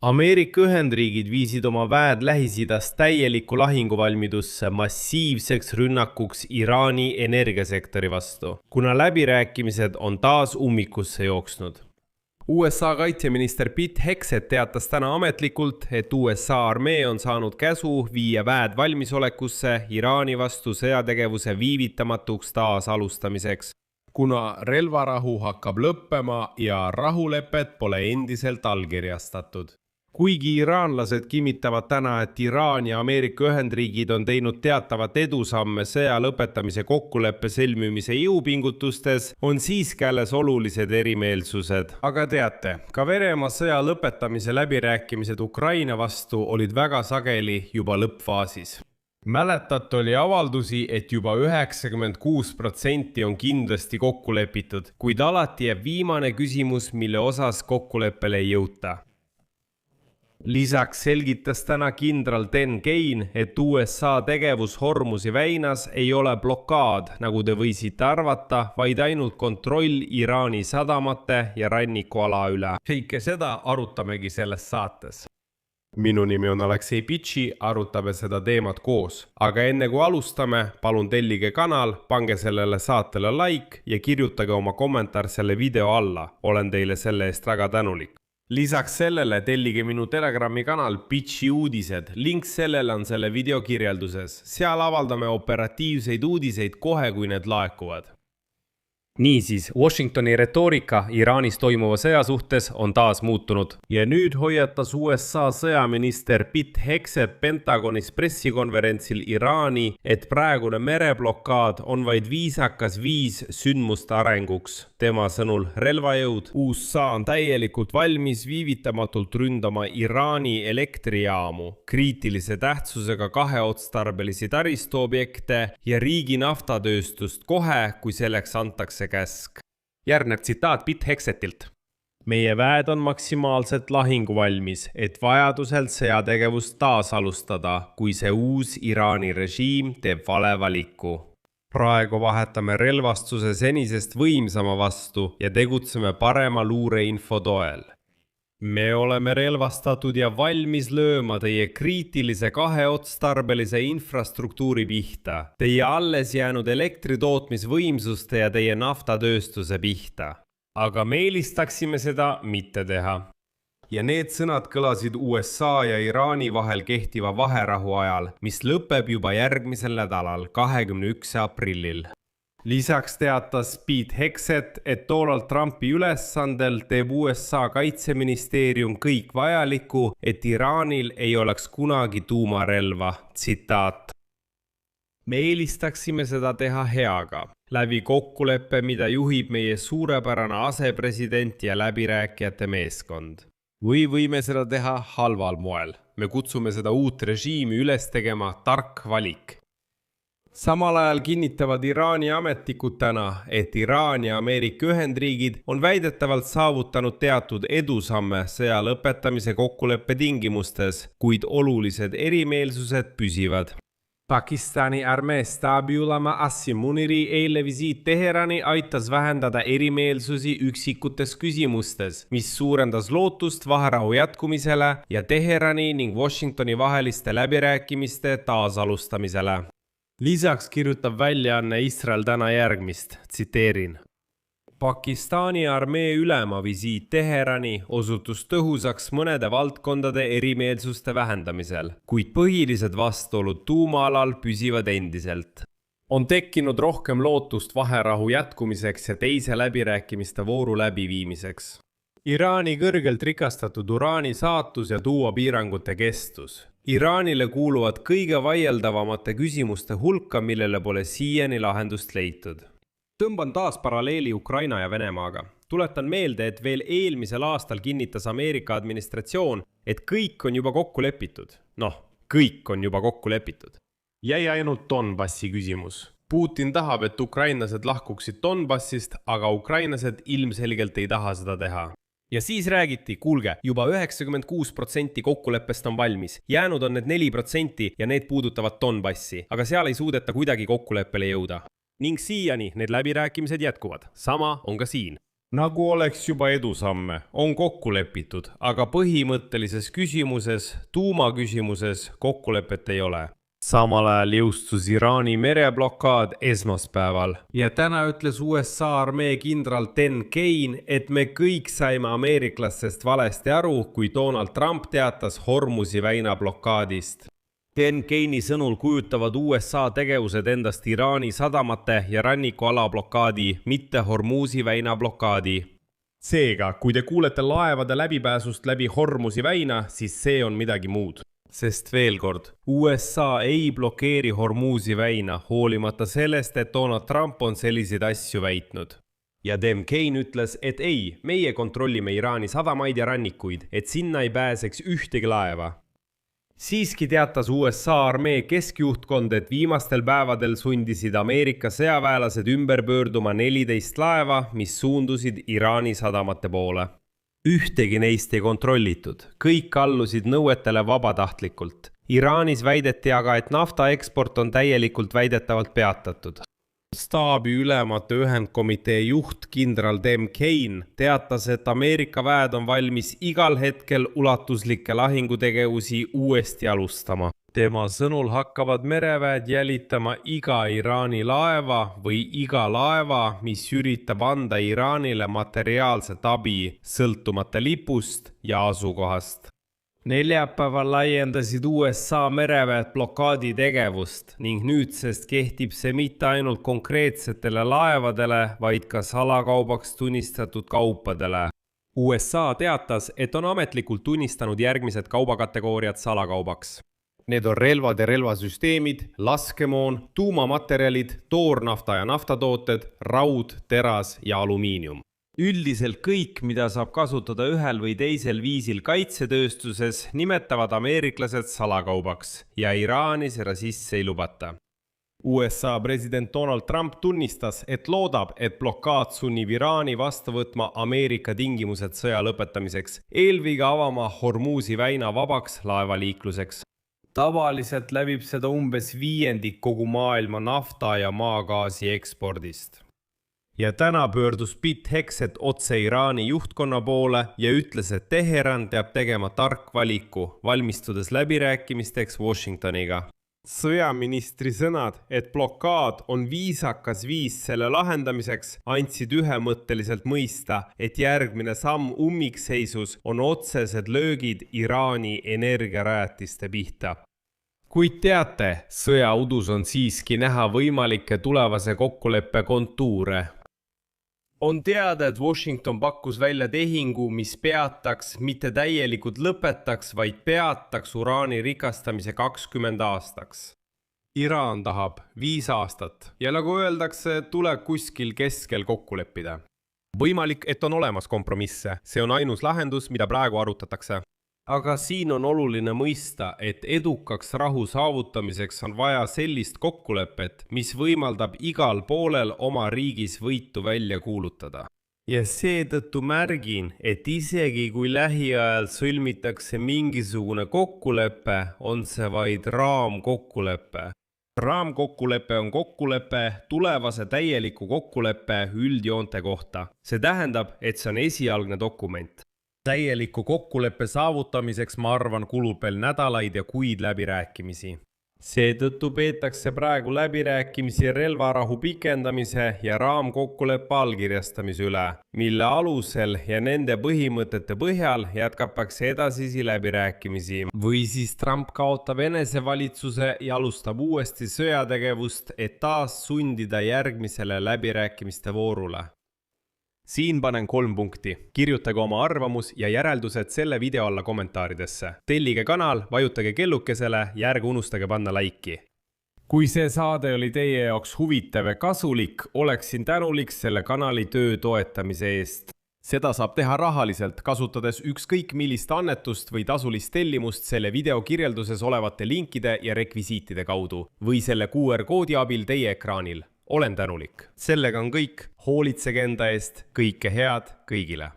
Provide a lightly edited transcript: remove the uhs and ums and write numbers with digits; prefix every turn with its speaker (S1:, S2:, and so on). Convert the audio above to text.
S1: Ameerika Ühendriigid viisid oma väed Lähis-Idas täielikku lahinguvalmidusse massiivseks rünnakuks Iraani energiasektori vastu, kuna läbirääkimised on taas ummikusse jooksnud. USA kaitseminister Pete Hegseth teatas täna ametlikult, et USA armee on saanud käsu viia väed valmisolekusse Iraani vastu sõjategevuse viivitamatuks taas alustamiseks, kuna relvarahu hakkab lõppema ja rahulepet pole endiselt allkirjastatud. Kuigi iraanlased kinnitavad täna, et Iraan ja Ameerika Ühendriigid on teinud teatavat edusamme sõja lõpetamise kokkuleppe sõlmimise jõupingutustes, on siiski alles olulised erimeelsused. Aga teate, ka Venemaa sõja lõpetamise läbirääkimised Ukraina vastu olid väga sageli juba lõppfaasis. Mäletate, oli avaldusi, et juba 96% on kindlasti kokku lepitud, kuid alati jääb viimane küsimus, mille osas kokkuleppele ei jõuta. Lisaks selgitas täna kindral Dan Kane, et USA tegevus Hormuzi väinas ei ole blokaad, nagu te võisite arvata, vaid ainult kontroll Iraani sadamate ja rannikuala üle. Kõike seda arutamegi selles saates. Minu nimi on Aleksei Pitši, arutame seda teemat koos. Aga enne kui alustame, palun tellige kanal, pange sellele saatele like ja kirjutage oma kommentaar selle video alla. Olen teile selle eest väga tänulik. Lisaks sellele tellige minu Telegrami kanal Pitchi uudised, link sellele on selle video kirjelduses. Seal avaldame operatiivseid uudiseid kohe, kui need laekuvad. Niisiis, Washingtoni retoorika Iraanis toimuva sõja suhtes on taas muutunud. Ja nüüd hoiatas USA sõjaminister Pete Hegseth Pentagonis pressikonverentsil Iraani, et praegune mereblokaad on vaid viisakas viis sündmuste arenguks. Tema sõnul relvajõud USA on täielikult valmis viivitamatult ründama Iraani elektrijaamu, kriitilise tähtsusega kaheotstarbelisi taristuobjekte ja riigi naftatööstust kohe, kui selleks antakse käsk. Järgneb tsitaat Pete Hegsethilt. Meie väed on maksimaalselt lahinguvalmis, et vajadusel sõjategevust taas alustada, kui see uus Iraani režiim teeb vale valiku. Praegu vahetame relvastuse senisest võimsama vastu ja tegutseme parema luureinfo toel. Me oleme relvastatud ja valmis lööma teie kriitilise kaheotstarbelise infrastruktuuri pihta, teie alles jäänud elektritootmisvõimsuste ja teie naftatööstuse pihta. Aga me eelistaksime seda mitte teha. Ja need sõnad kõlasid USA ja Iraani vahel kehtiva vaherahu ajal, mis lõpeb juba järgmisel nädalal, 21. aprillil. Lisaks teatas Pete Hegseth, et Donald Trumpi ülesandel teeb USA kaitseministeerium kõik vajaliku, et Iraanil ei oleks kunagi tuumarelva. Tsitaat. Me eelistaksime seda teha heaga, läbi kokkuleppe, mida juhib meie suurepärane asepresident ja läbirääkijate meeskond. Või võime seda teha halval moel. Me kutsume seda uut režiimi üles tegema tark valik. Samal ajal kinnitavad Iraani ametnikud täna, et Iraan ja Ameerika Ühendriigid on väidetavalt saavutanud teatud edusamme sõja lõpetamise kokkuleppe tingimustes, kuid olulised erimeelsused püsivad. Pakistani armee staabiülema Asim Muniri eile visiit Teherani aitas vähendada erimeelsusi üksikutes küsimustes, mis suurendas lootust vaherahu jätkumisele ja Teherani ning Washingtoni vaheliste läbirääkimiste taasalustamisele. Lisaks kirjutab väljaanne Israel täna järgmist, tsiteerin. Pakistani armee ülema visiit Teherani osutus tõhusaks mõnede valdkondade erimeelsuste vähendamisel, kuid põhilised vastuolud tuumaalal püsivad endiselt. On tekkinud rohkem lootust vaherahu jätkumiseks ja teise läbirääkimiste vooru läbiviimiseks. Iraani kõrgelt rikastatud uraani saatus ja tuuapiirangute kestus. Iraanile kuuluvad kõige vaieldavamate küsimuste hulka, millele pole siiani lahendust leitud. Tõmban taas paralleeli Ukraina ja Venemaaga. Tuletan meelde, et veel eelmisel aastal kinnitas Ameerika administratsioon, et kõik on juba kokku lepitud. Kõik on juba kokku lepitud. Jäi ainult Donbassi küsimus. Putin tahab, et ukrainlased lahkuksid Donbassist, aga ukrainlased ilmselgelt ei taha seda teha. Ja siis räägiti, kuulge, juba 96% kokkuleppest on valmis. Jäänud on need 4% ja need puudutavad Donbassi, aga seal ei suudeta kuidagi kokkuleppele jõuda. Ning siiani need läbirääkimised jätkuvad. Sama on ka siin. Nagu oleks juba edusamme, on kokku lepitud, aga põhimõttelises küsimuses, tuumaküsimuses kokkulepet ei ole. Samal ajal jõustus Iraani mereblokaad esmaspäeval ja täna ütles USA armee kindral Dan Kane, et me kõik saime ameeriklastest valesti aru, kui Donald Trump teatas Hormuzi väina blokaadist. Dan Kane'i sõnul kujutavad USA tegevused endast Iraani sadamate ja rannikuala blokaadi, mitte Hormuzi väina blokaadi. Seega, kui te kuulete laevade läbipääsust läbi Hormuzi väina, siis see on midagi muud. Sest veel kord, USA ei blokeeri Hormuzi väina, hoolimata sellest, et Donald Trump on selliseid asju väitnud. Ja Dan Kane ütles, et ei, meie kontrollime Iraani sadamaid ja rannikuid, et sinna ei pääseks ühtegi laeva. Siiski teatas USA armee keskjuhtkond, et viimastel päevadel sundisid Ameerika sõjaväelased ümber pöörduma 14 laeva, mis suundusid Iraani sadamate poole. Ühtegi neist ei kontrollitud, kõik allusid nõuetele vabatahtlikult. Iraanis väideti aga, et nafta eksport on täielikult väidetavalt peatatud. Staabi ülemate ühendkomitee juht kindral Dan Kane teatas, et Ameerika väed on valmis igal hetkel ulatuslikke lahingutegevusi uuesti alustama. Tema sõnul hakkavad mereväed jälitama iga Iraani laeva või iga laeva, mis üritab anda Iraanile materiaalset abi, sõltumata lipust ja asukohast. Neljapäeval laiendasid USA mereväed blokaadi tegevust ning nüüdsest kehtib see mitte ainult konkreetsetele laevadele, vaid ka salakaubaks tunnistatud kaupadele. USA teatas, et on ametlikult tunnistanud järgmised kaubakategooriad salakaubaks. Need on relvad ja relvasüsteemid, laskemoon, tuumamaterjalid, toornafta ja naftatooted, raud, teras ja alumiinium. Üldiselt kõik, mida saab kasutada ühel või teisel viisil kaitsetööstuses, nimetavad ameeriklased salakaubaks ja Iraani seda sisse ei lubata. USA president Donald Trump tunnistas, et loodab, et blokaad sunnib Iraani vastu võtma Ameerika tingimused sõja lõpetamiseks, eelkõige avama Hormuzi väina vabaks laevaliikluseks. Tavaliselt läbib seda umbes 1/5 kogu maailma nafta ja maagaasi ekspordist. Ja täna pöördus Pete Hegseth otse Iraani juhtkonna poole ja ütles, et Teheran peab tegema tark valiku, valmistudes läbirääkimisteks Washingtoniga. Sõjaministri sõnad, et blokaad on viisakas viis selle lahendamiseks, andsid ühemõtteliselt mõista, et järgmine samm ummikseisus on otsesed löögid Iraani energiarajatiste pihta. Kuid teate, sõjaudus on siiski näha võimalike tulevase kokkuleppe kontuure. On teada, et Washington pakkus välja tehingu, mis peataks, mitte täielikult lõpetaks, vaid peataks uraani rikastamise 20 aastaks. Iraan tahab 5 aastat ja nagu öeldakse, tuleb kuskil keskel kokku leppida. Võimalik, et on olemas kompromisse, see on ainus lahendus, mida praegu arutatakse. Aga siin on oluline mõista, et edukaks rahu saavutamiseks on vaja sellist kokkulepet, mis võimaldab igal poolel oma riigis võitu välja kuulutada. Ja seetõttu märgin, et isegi kui lähiajal sõlmitakse mingisugune kokkulepe, on see vaid raamkokkulepe. Raamkokkulepe on kokkulepe tulevase täieliku kokkuleppe üldjoonte kohta. See tähendab, et see on esialgne dokument. Täieliku kokkuleppe saavutamiseks, ma arvan, kulub veel nädalaid ja kuid läbirääkimisi. Seetõttu peetakse praegu läbirääkimisi relvarahu pikendamise ja raamkokkuleppe allkirjastamise üle, mille alusel ja nende põhimõtete põhjal jätkatakse edasisi läbirääkimisi. Või siis Trump kaotab enesevalitsuse ja alustab uuesti sõjategevust, et taas sundida järgmisele läbirääkimiste voorule. Siin panen 3 punkti. Kirjutage oma arvamus ja järeldused selle video alla kommentaaridesse. Tellige kanal, vajutage kellukesele ja ärge unustage panna laiki. Kui see saade oli teie jaoks huvitav ja kasulik, oleksin tänulik selle kanali töö toetamise eest. Seda saab teha rahaliselt, kasutades ükskõik millist annetust või tasulist tellimust selle video kirjelduses olevate linkide ja rekvisiitide kaudu või selle QR-koodi abil teie ekraanil. Olen tänulik. Sellega on kõik. Hoolitsege enda eest. Kõike head kõigile.